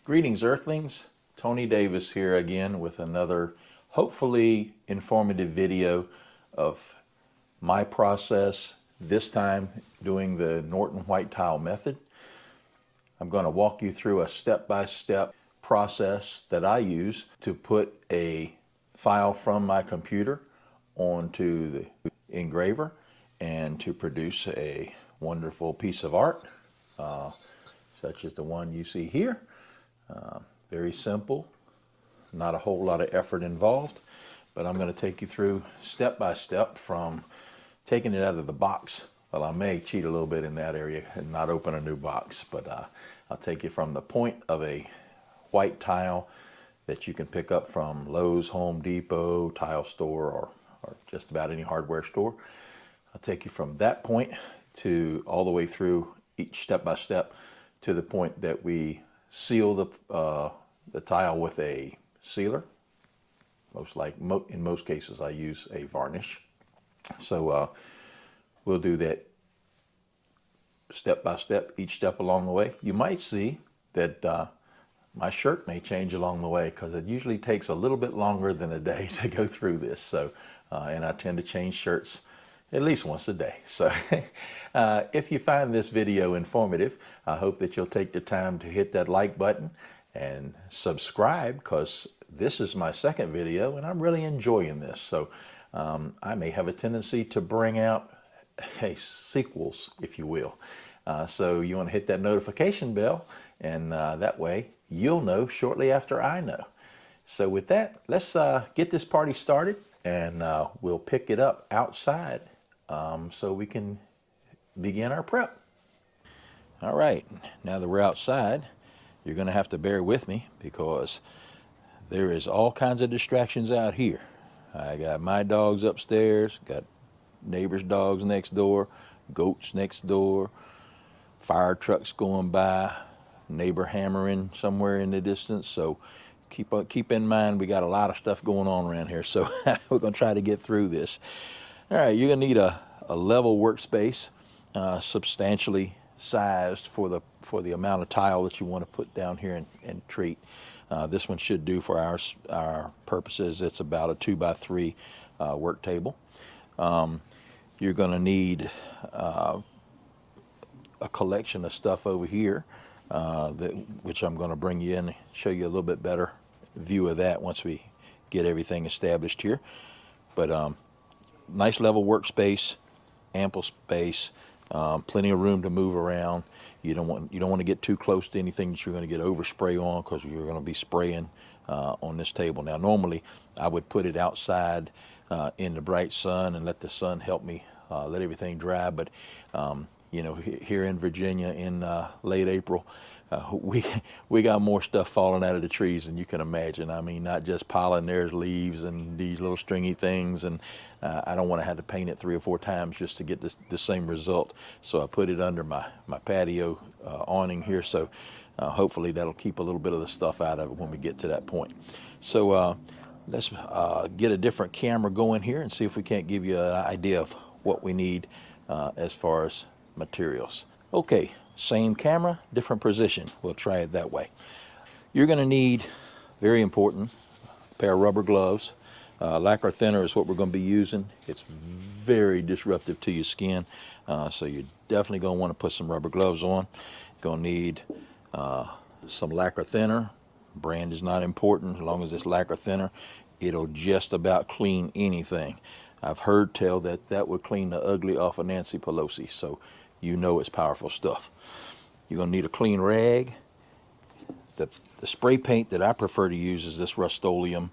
Greetings, Earthlings. Tony Davis here again with another hopefully informative video of my process, this time doing the Norton White Tile method. I'm going to walk you through a step-by-step process that I use to put a file from my computer onto the engraver and to produce a wonderful piece of art, such as the one you see here. Very simple, not a whole lot of effort involved, but I'm going to take you through step by step from taking it out of the box. Well, I may cheat a little bit in that area and not open a new box, but I'll take you from the point of a white tile that you can pick up from Lowe's, Home Depot, tile store, or just about any hardware store. I'll take you from that point to all the way through each step by step to the point that we seal the tile with a sealer. In most cases I use a varnish. So we'll do that step by step, each step along the way. You might see that my shirt may change along the way because it usually takes a little bit longer than a day to go through this. So and I tend to change shirts at least once a day. So if you find this video informative, I hope that you'll take the time to hit that like button and subscribe, because this is my second video and I'm really enjoying this. So I may have a tendency to bring out sequels, if you will. So you want to hit that notification bell, and that way you'll know shortly after I know. So with that, let's get this party started, and we'll pick it up outside so we can begin our prep. All right, now that we're outside, you're going to have to bear with me because there is all kinds of distractions out here. I got my dogs upstairs, got neighbors' dogs next door, goats next door, fire trucks going by, neighbor hammering somewhere in the distance. So keep in mind we got a lot of stuff going on around here. So we're going to try to get through this. All right, you're going to need a level workspace, substantially sized for the amount of tile that you want to put down here and treat. This one should do for our purposes. It's about a 2x3 work table. You're going to need a collection of stuff over here, which I'm going to bring you in and show you a little bit better view of that once we get everything established here. But nice level workspace, ample space, plenty of room to move around. You don't want to get too close to anything that you're going to get overspray on, because you're going to be spraying on this table. Now normally I would put it outside in the bright sun and let the sun help me let everything dry, but you know, here in Virginia in late April, we got more stuff falling out of the trees than you can imagine. I mean, not just pollen, there's leaves and these little stringy things, and I don't want to have to paint it 3 or 4 times just to get the same result. So I put it under my patio awning here, so hopefully that'll keep a little bit of the stuff out of it when we get to that point. So let's get a different camera going here and see if we can't give you an idea of what we need as far as materials. Okay, same camera, different position. We'll try it that way. You're going to need, very important, a pair of rubber gloves. Lacquer thinner is what we're going to be using. It's very disruptive to your skin, so you're definitely going to want to put some rubber gloves on. You're going to need some lacquer thinner. Brand is not important. As long as it's lacquer thinner, it'll just about clean anything. I've heard tell that would clean the ugly off of Nancy Pelosi, so you know it's powerful stuff. You're going to need a clean rag. The spray paint that I prefer to use is this Rust-Oleum.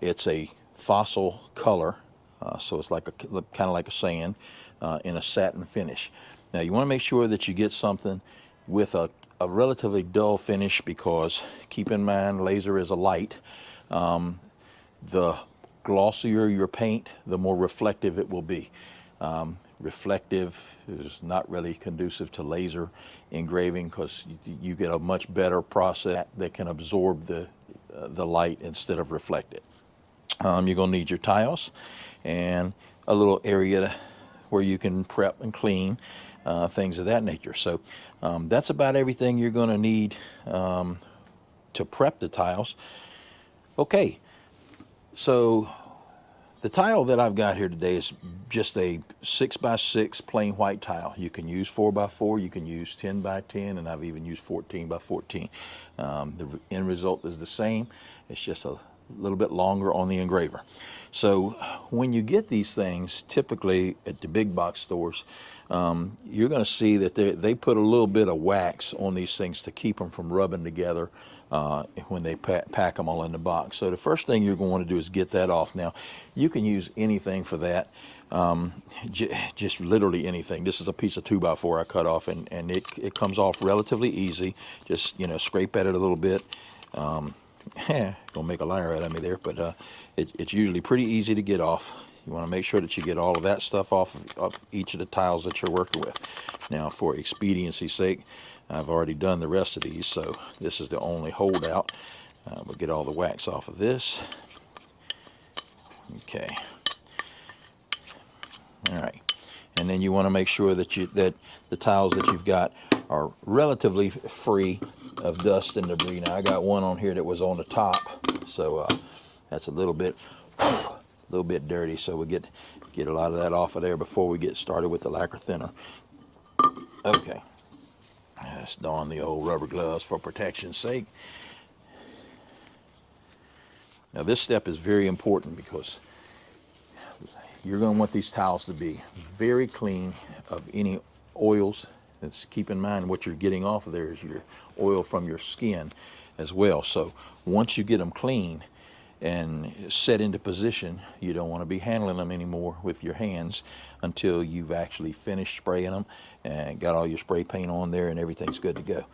It's a fossil color, so it's like kind of like a sand in a satin finish. Now you want to make sure that you get something with a relatively dull finish, because keep in mind laser is a light. The glossier your paint, the more reflective it will be. Reflective is not really conducive to laser engraving, because you get a much better process that can absorb the light instead of reflect it. You're going to need your tiles and a little area where you can prep and clean, things of that nature. So that's about everything you're going to need to prep the tiles. Okay, so the tile that I've got here today is just a 6x6 plain white tile. You can use 4x4, you can use 10x10, and I've even used 14x14. The end result is the same. It's just a little bit longer on the engraver. So when you get these things, typically at the big box stores, you're going to see that they put a little bit of wax on these things to keep them from rubbing together when they pack them all in the box. So the first thing you're going to want to do is get that off. Now, you can use anything for that, just literally anything. This is a piece of 2x4 I cut off, and it comes off relatively easy. Just, you know, scrape at it a little bit. Gonna make a liar out of me there, but it's usually pretty easy to get off. You want to make sure that you get all of that stuff off of each of the tiles that you're working with. Now, for expediency's sake, I've already done the rest of these, so this is the only holdout. We'll get all the wax off of this. Okay. All right. And then you want to make sure that the tiles that you've got are relatively free of dust and debris. Now, I got one on here that was on the top, so that's a little bit dirty. So we get a lot of that off of there before we get started with the lacquer thinner. Okay, let's don the old rubber gloves for protection's sake. Now, this step is very important because you're going to want these tiles to be very clean of any oils. Let's keep in mind what you're getting off of there is your oil from your skin as well. So once you get them clean and set into position, you don't want to be handling them anymore with your hands until you've actually finished spraying them and got all your spray paint on there and everything's good to go.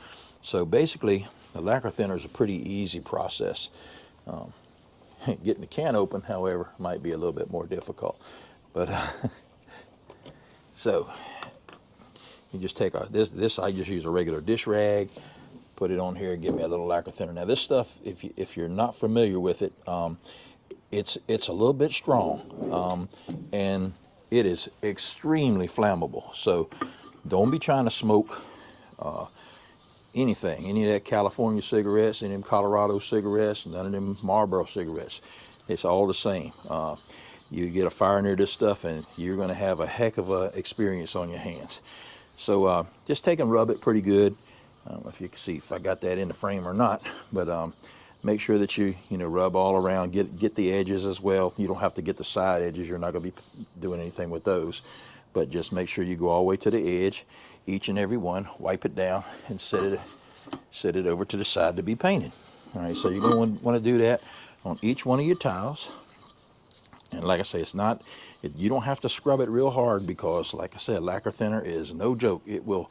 So basically, the lacquer thinner is a pretty easy process. Getting the can open, however, might be a little bit more difficult. But so you just take this. I just use a regular dish rag, put it on here, give me a little lacquer thinner. Now, this stuff, if you're not familiar with it, it's a little bit strong, and it is extremely flammable. So don't be trying to smoke anything, any of that California cigarettes, any of them Colorado cigarettes, none of them Marlboro cigarettes. It's all the same. You get a fire near this stuff and you're going to have a heck of a experience on your hands. So just take and rub it pretty good. I don't know if you can see if I got that in the frame or not, but make sure that you rub all around, get the edges as well. You don't have to get the side edges. You're not going to be doing anything with those, but just make sure you go all the way to the edge, each and every one, wipe it down and set it over to the side to be painted. All right, so you're going to want to do that on each one of your tiles. And like I say, you don't have to scrub it real hard because, like I said, lacquer thinner is no joke. It will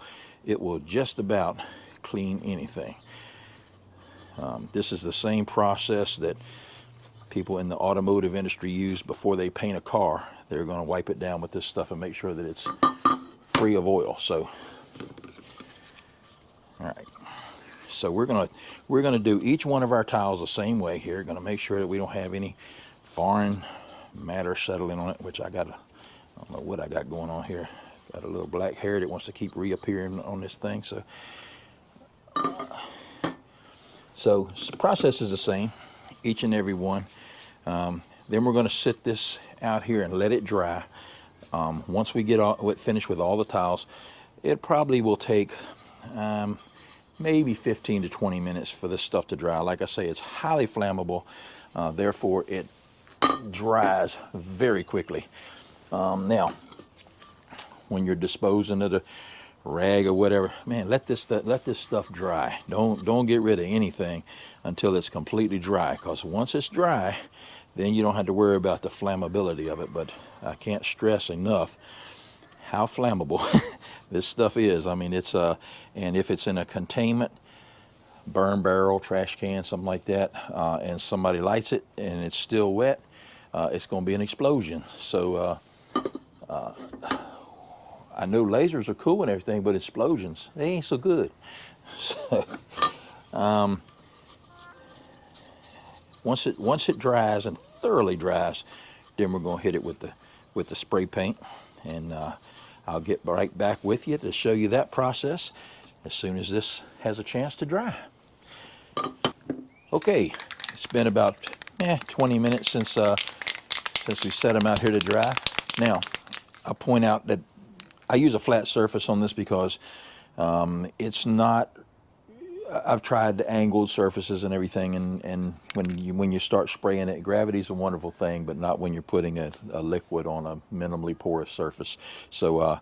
just about clean anything. This is the same process that people in the automotive industry use before they paint a car. They're going to wipe it down with this stuff and make sure that it's free of oil. So, all right. So we're gonna do each one of our tiles the same way here. Going to make sure that we don't have any foreign matter settling on it, which I don't know what I got going on here. Got a little black hair that wants to keep reappearing on this thing. So the process is the same, each and every one. Then we're going to sit this out here and let it dry. Once we get finished with all the tiles, it probably will take maybe 15 to 20 minutes for this stuff to dry. Like I say, it's highly flammable, therefore it dries very quickly. Now, when you're disposing of the rag or whatever, man, let this stuff dry. Don't get rid of anything until it's completely dry, because once it's dry, then you don't have to worry about the flammability of it. But I can't stress enough how flammable this stuff is. I mean, it's and if it's in a containment, burn barrel, trash can, something like that, and somebody lights it and it's still wet, it's going to be an explosion. So I know lasers are cool and everything, but explosions, they ain't so good. So, once it dries and thoroughly dries, then we're going to hit it with the spray paint, and I'll get right back with you to show you that process as soon as this has a chance to dry. Okay, it's been about 20 minutes since we set them out here to dry. Now, I'll point out that I use a flat surface on this because it's not. I've tried the angled surfaces and everything, and when you start spraying it, gravity's a wonderful thing, but not when you're putting a liquid on a minimally porous surface. So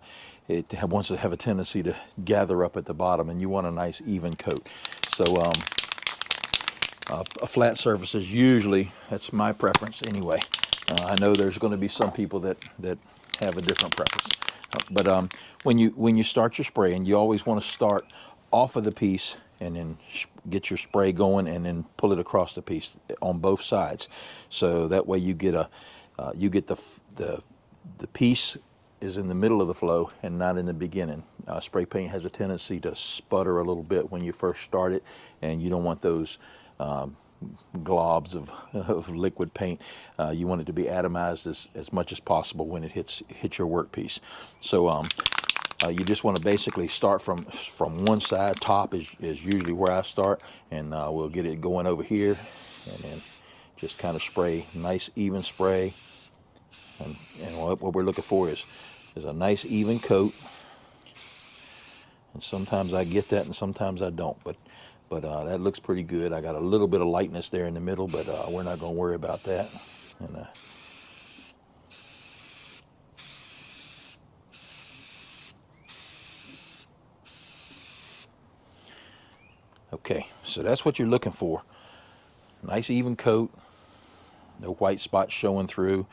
it wants to have a tendency to gather up at the bottom, and you want a nice even coat. So a flat surface is usually, that's my preference anyway. I know there's going to be some people that have a different preference. But when you start your spraying, you always want to start off of the piece and then get your spray going and then pull it across the piece on both sides. So that way you get the piece is in the middle of the flow and not in the beginning. Spray paint has a tendency to sputter a little bit when you first start it, and you don't want those globs of liquid paint. You want it to be atomized as much as possible when it hits your workpiece. So you just want to basically start from one side. Top is usually where I start, and we'll get it going over here, and then just kind of spray, nice even spray. And what we're looking for is a nice even coat. And sometimes I get that, and sometimes I don't. But that looks pretty good. I got a little bit of lightness there in the middle, but we're not going to worry about that. And okay, so that's what you're looking for. Nice even coat, no white spots showing through.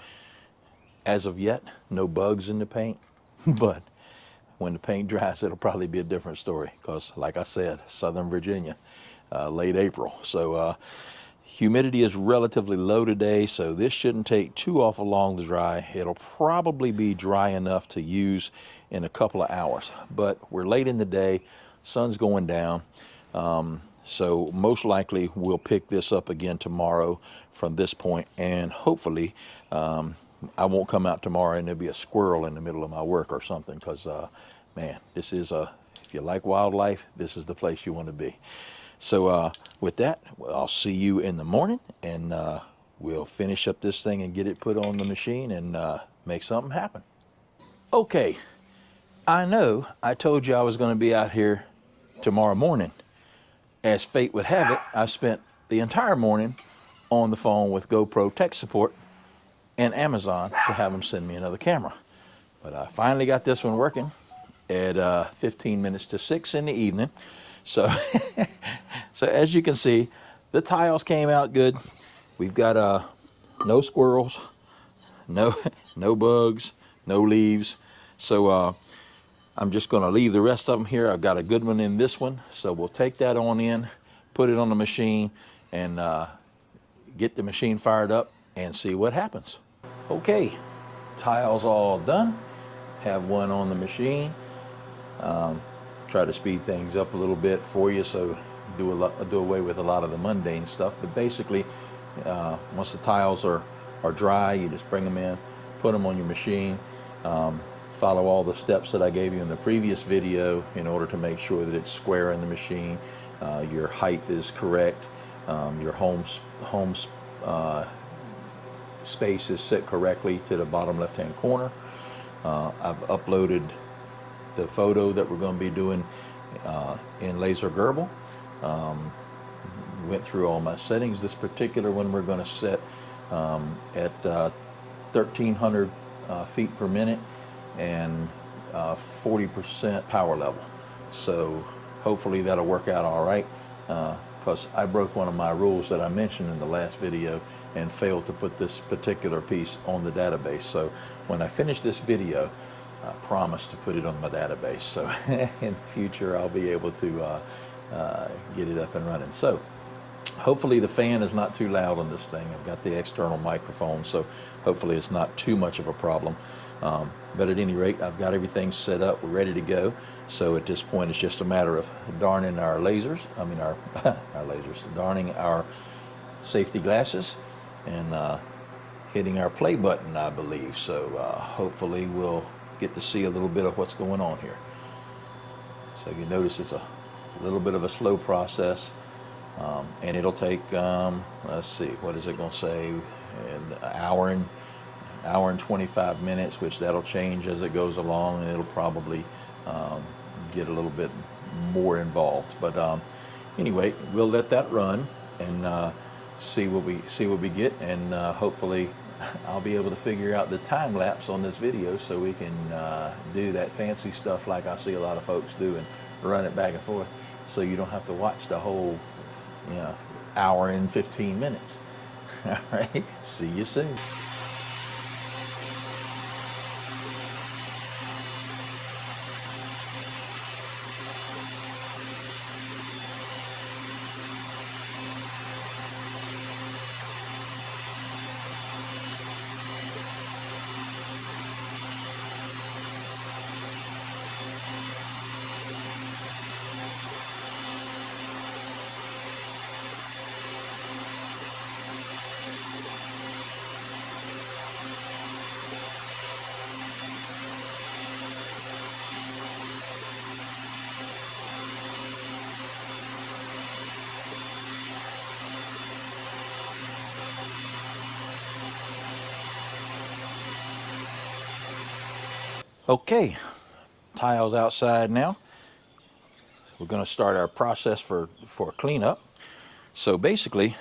As of yet, no bugs in the paint, but when the paint dries, it'll probably be a different story because, like I said, Southern Virginia, late April. So humidity is relatively low today, so this shouldn't take too awful long to dry. It'll probably be dry enough to use in a couple of hours, but we're late in the day, sun's going down. So most likely we'll pick this up again tomorrow from this point, and hopefully I won't come out tomorrow and there'll be a squirrel in the middle of my work or something, because man, this is if you like wildlife, this is the place you want to be. So with that, I'll see you in the morning, and we'll finish up this thing and get it put on the machine and make something happen. Okay, I know I told you I was going to be out here tomorrow morning. As fate would have it, I spent the entire morning on the phone with GoPro tech support and Amazon to have them send me another camera. But I finally got this one working at 15 minutes to 6 in the evening. So, so as you can see, the tiles came out good. We've got no squirrels, no bugs, no leaves. So I'm just going to leave the rest of them here. I've got a good one in this one, so we'll take that on in, put it on the machine, and get the machine fired up and see what happens. Okay, tiles all done. Have one on the machine. Try to speed things up a little bit for you, so do away with a lot of the mundane stuff. But basically, once the tiles are dry, you just bring them in, put them on your machine. Follow all the steps that I gave you in the previous video in order to make sure that it's square in the machine, your height is correct, your home space is set correctly to the bottom left-hand corner. I've uploaded the photo that we're going to be doing in LaserGRBL. Went through all my settings. This particular one we're going to set at 1,300 feet per minute and 40% power level. So hopefully that'll work out all right, because I broke one of my rules that I mentioned in the last video and failed to put this particular piece on the database. So when I finish this video, I promise to put it on my database. So in the future, I'll be able to get it up and running. So hopefully the fan is not too loud on this thing. I've got the external microphone, so hopefully it's not too much of a problem. But at any rate, I've got everything set up. We're ready to go. So at this point, it's just a matter of darning our lasers. I mean our darning our safety glasses and hitting our play button, I believe. So hopefully we'll get to see a little bit of what's going on here. So you notice it's a little bit of a slow process. And it'll take, let's see, what is it going to say? An hour and 25 minutes, which that'll change as it goes along, and it'll probably get a little bit more involved. But anyway, we'll let that run and see what we get, and hopefully I'll be able to figure out the time lapse on this video so we can do that fancy stuff like I see a lot of folks do and run it back and forth, so you don't have to watch the whole, hour and 15 minutes. All right, see you soon. Okay, tiles outside now. We're going to start our process for cleanup. So basically,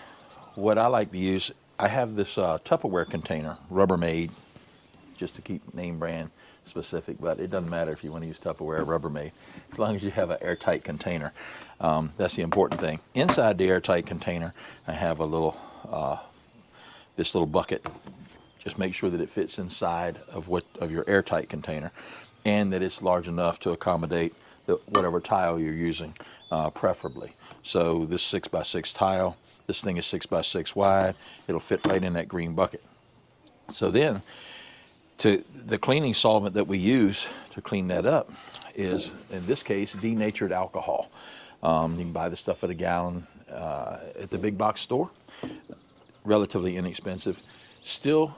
what I like to use, I have this Tupperware container, Rubbermaid, just to keep name brand specific, but it doesn't matter if you want to use Tupperware or Rubbermaid, as long as you have an airtight container. That's the important thing. Inside the airtight container, I have a little, this little bucket. Just make sure that it fits inside of your airtight container, and that it's large enough to accommodate whatever tile you're using, preferably. So this 6x6 tile, this thing is 6x6 wide. It'll fit right in that green bucket. So then, the cleaning solvent that we use to clean that up is, in this case, denatured alcohol. You can buy this stuff at a gallon at the big box store. Relatively inexpensive. Still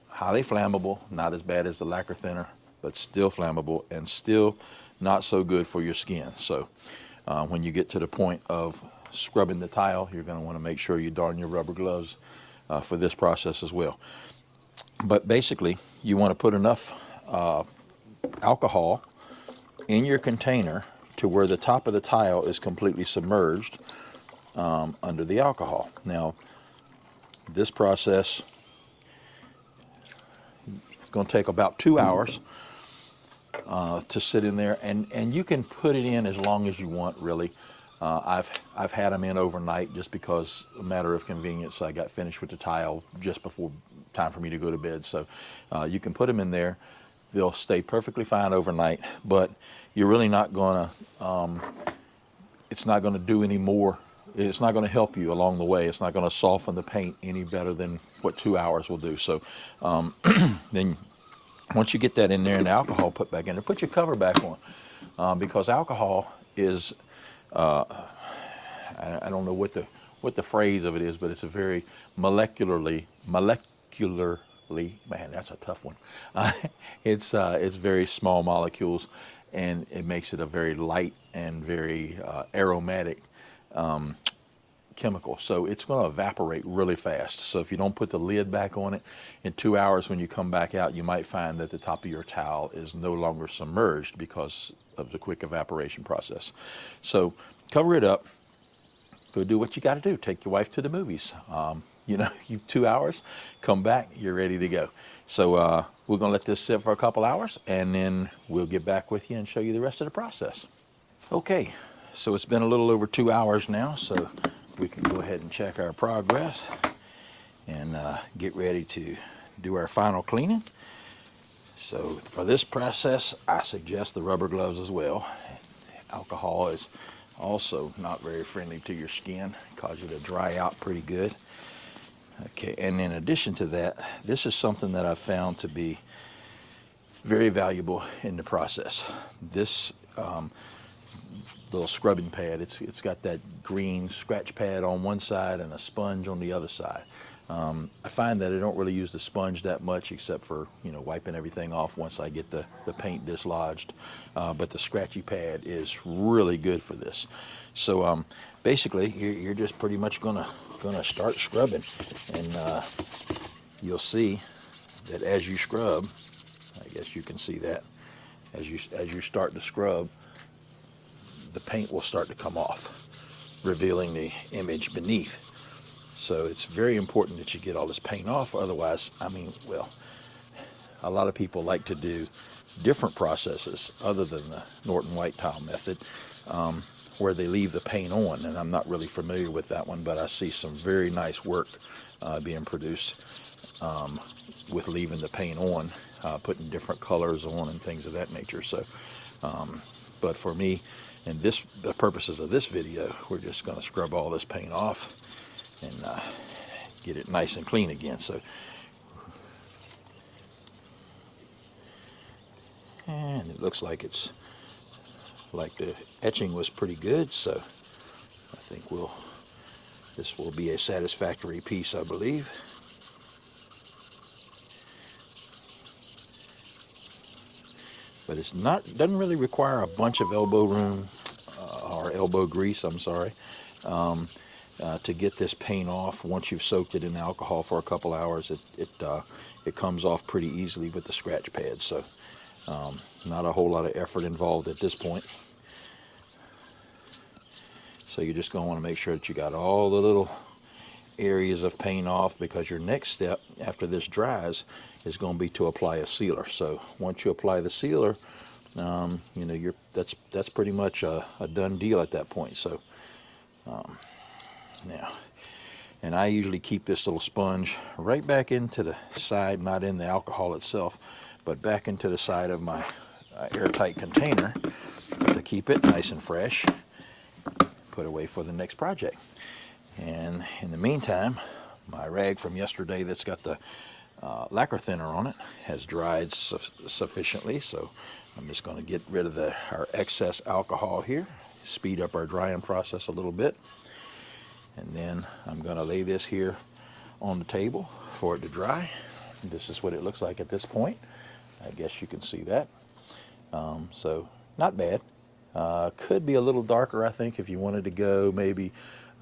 highly flammable, not as bad as the lacquer thinner, but still flammable and still not so good for your skin. So when you get to the point of scrubbing the tile, you're going to want to make sure you darn your rubber gloves for this process as well. But basically, you want to put enough alcohol in your container to where the top of the tile is completely submerged under the alcohol. Now, this process is going to take about 2 hours to sit in there, and you can put it in as long as you want, really. I've had them in overnight just because, a matter of convenience. I got finished with the tile just before time for me to go to bed. So you can put them in there. They'll stay perfectly fine overnight, but you're really not going to, it's not going to do any more. It's not going to help you along the way. It's not going to soften the paint any better than what 2 hours will do. So then once you get that in there and the alcohol put back in there, put your cover back on, because alcohol is, I don't know what the phrase of it is, but it's a very molecularly, man, that's a tough one. It's very small molecules, and it makes it a very light and very aromatic chemical. So it's going to evaporate really fast. So if you don't put the lid back on it, in 2 hours when you come back out, you might find that the top of your towel is no longer submerged because of the quick evaporation process. So cover it up. Go do what you got to do. Take your wife to the movies. You 2 hours, come back, you're ready to go. So we're going to let this sit for a couple hours, and then we'll get back with you and show you the rest of the process. Okay, so it's been a little over 2 hours now, so we can go ahead and check our progress and get ready to do our final cleaning. So for this process, I suggest the rubber gloves as well. Alcohol is also not very friendly to your skin, cause you to dry out pretty good. Okay, and in addition to that, this is something that I've found to be very valuable in the process. This little scrubbing pad, it's got that green scratch pad on one side and a sponge on the other side. I find that I don't really use the sponge that much, except for, you know, wiping everything off once I get the paint dislodged. But the scratchy pad is really good for this. So basically, you're just pretty much gonna start scrubbing, and you'll see that as you scrub, I guess you can see that as you start to scrub, the paint will start to come off, revealing the image beneath. So it's very important that you get all this paint off. Otherwise, I mean, well, a lot of people like to do different processes other than the Norton White Tile method, where they leave the paint on, and I'm not really familiar with that one, but I see some very nice work being produced with leaving the paint on, putting different colors on and things of that nature. So, but for me, and the purposes of this video, we're just going to scrub all this paint off and get it nice and clean again. So, and it looks like the etching was pretty good, so I think this will be a satisfactory piece, I believe. But doesn't really require a bunch of elbow room or elbow grease, I'm sorry, to get this paint off. Once you've soaked it in alcohol for a couple hours, it comes off pretty easily with the scratch pad. So not a whole lot of effort involved at this point. So you're just going to want to make sure that you got all the little areas of paint off, because your next step after this dries is going to be to apply a sealer. So once you apply the sealer, you know, that's pretty much a done deal at that point. So now, and I usually keep this little sponge right back into the side, not in the alcohol itself, but back into the side of my airtight container to keep it nice and fresh, put away for the next project. And in the meantime, my rag from yesterday that's got the lacquer thinner on it has dried sufficiently, so I'm just going to get rid of our excess alcohol here, speed up our drying process a little bit, and then I'm going to lay this here on the table for it to dry. This is what it looks like at this point. I guess you can see that. So not bad. Could be a little darker, I think, if you wanted to go maybe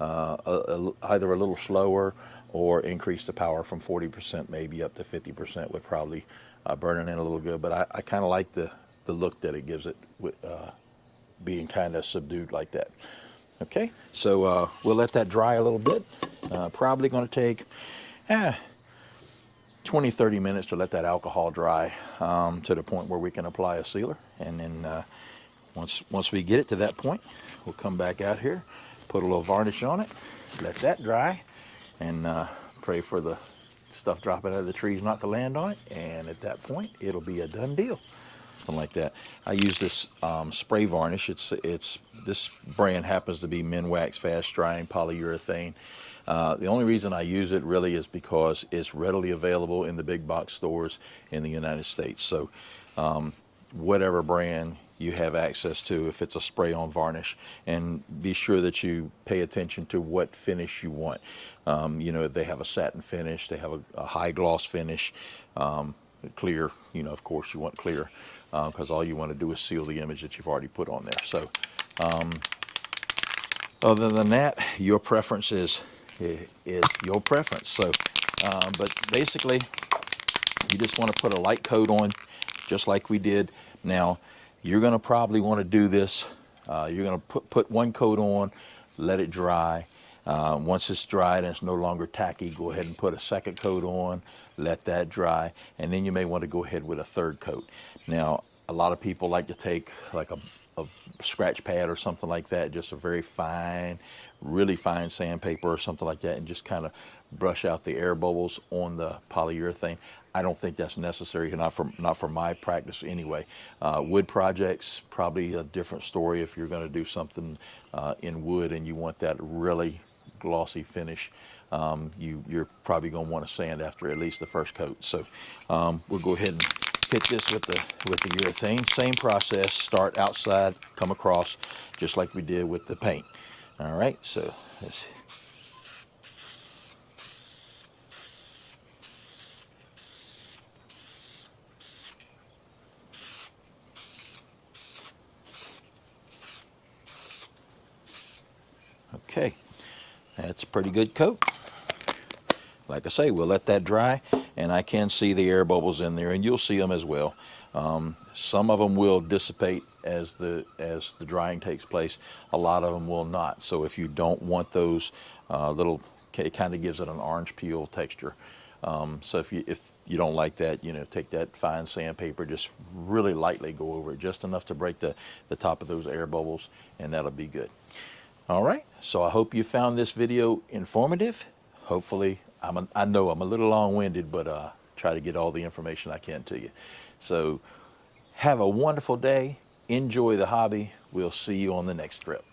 either a little slower or increase the power from 40% maybe up to 50% would probably burn it in a little good. But I kind of like the look that it gives it with being kind of subdued like that. Okay, so we'll let that dry a little bit. Probably going to take 20-30 minutes to let that alcohol dry to the point where we can apply a sealer. And then once we get it to that point, we'll come back out here, put a little varnish on it, let that dry, and pray for the stuff dropping out of the trees not to land on it. And at that point, it'll be a done deal. Something like that. I use this spray varnish. This brand happens to be Minwax Fast Drying Polyurethane. The only reason I use it really is because it's readily available in the big box stores in the United States. So whatever brand you have access to, if it's a spray on varnish, and be sure that you pay attention to what finish you want. You know, they have a satin finish, they have a high gloss finish, clear, you know, of course you want clear, because all you want to do is seal the image that you've already put on there. So other than that, your preference is your preference. So but basically you just want to put a light coat on, just like we did. Now you're going to probably want to do this, you're going to put one coat on, let it dry. Once it's dried and it's no longer tacky, go ahead and put a second coat on, let that dry, and then you may want to go ahead with a third coat. Now, a lot of people like to take like a scratch pad or something like that, just a very fine, really fine sandpaper or something like that, and just kind of brush out the air bubbles on the polyurethane. I don't think that's necessary, not for my practice anyway. Wood projects, probably a different story. If you're going to do something in wood and you want that really glossy finish, you're probably going to want to sand after at least the first coat. So we'll go ahead and hit this with the urethane. Same process, start outside, come across, just like we did with the paint. All right, so let's Okay, that's a pretty good coat. Like I say, we'll let that dry, and I can see the air bubbles in there, and you'll see them as well. Some of them will dissipate as the drying takes place. A lot of them will not. So if you don't want those it kind of gives it an orange peel texture. So if you don't like that, take that fine sandpaper, just really lightly go over it, just enough to break the top of those air bubbles, and that'll be good. All right, so I hope you found this video informative. Hopefully, I know I'm a little long-winded, but try to get all the information I can to you. So have a wonderful day. Enjoy the hobby. We'll see you on the next trip.